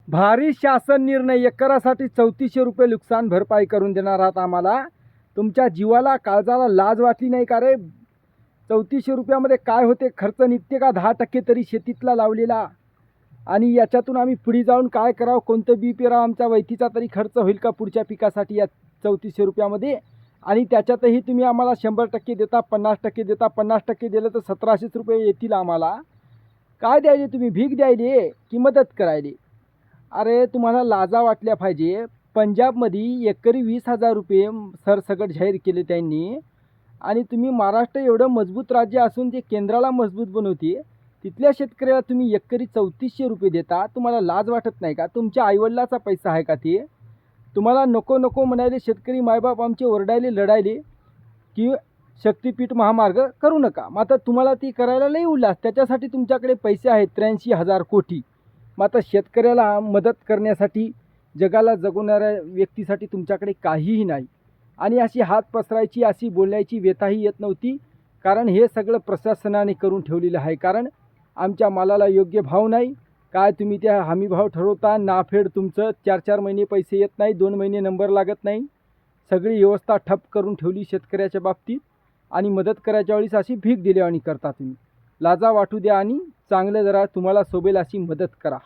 भारी शासन निर्णय, एकरासाठी 3400 रुपये नुकसान भरपाई करून देणार आहात आम्हाला। तुमच्या जीवाला काळजाला लाज वाटली नाही का रे? 3400 रुपयामध्ये काय होते? खर्च निघते का 10% तरी शेतीतला लावलेला? आणि याच्यातून आम्ही पुढे जाऊन काय करावं, कोणतं बी पेरावं, आमच्या वैतीचा तरी खर्च होईल का पुढच्या पिकासाठी या 3400 रुपयामध्ये? आणि त्याच्यातही तुम्ही आम्हाला 100% देता, 50% देता। 50% दिलं तर 1700 रुपये येतील आम्हाला। काय द्यायले तुम्ही? भीक द्यायले की मदत करायले? अरे तुम्हाला लाजा वाटल्या पाहिजे। पंजाबमध्ये एकरी 20,000 रुपये सरसकट जाहीर केले त्यांनी, आणि तुम्ही महाराष्ट्र एवढं मजबूत राज्य असून जे केंद्राला मजबूत बनवते, तिथल्या शेतकऱ्याला तुम्ही एकरी 3400 रुपये देता। तुम्हाला लाज वाटत नाही का? तुमच्या आईवडिलाचा पैसा आहे का ते? तुम्हाला नको नको म्हणाले शेतकरी मायबाप आमचे ओरडायले, लढायले की शक्तीपीठ महामार्ग करू नका। मग आता तुम्हाला ती करायला लई उल्हास, त्याच्यासाठी तुमच्याकडे पैसे आहेत 83,000 कोटी। मग आता शेतकऱ्याला मदत करण्यासाठी, जगाला जगवणाऱ्या व्यक्तीसाठी तुमच्याकडे काहीही नाही। आणि अशी हात पसरायची, अशी बोलायची वेताही येत नव्हती, कारण हे सगळं प्रशासनाने करून ठेवलेलं आहे। कारण आमच्या मालाला योग्य भाव नाही, काय तुम्ही त्या हमी भाव ठरवता, नाफेड तुमचं 4-4 महिने पैसे येत नाही, 2 महिने नंबर लागत नाही, सगळी व्यवस्था ठप करून ठेवली शेतकऱ्याच्या बाबतीत। आणि मदत करायच्या वेळेस अशी भीक दिल्यावानी करता तुम्ही। लाजा वाटू द्या आणि चांगलं जरा तुम्हाला सोबेल अशी मदत करा।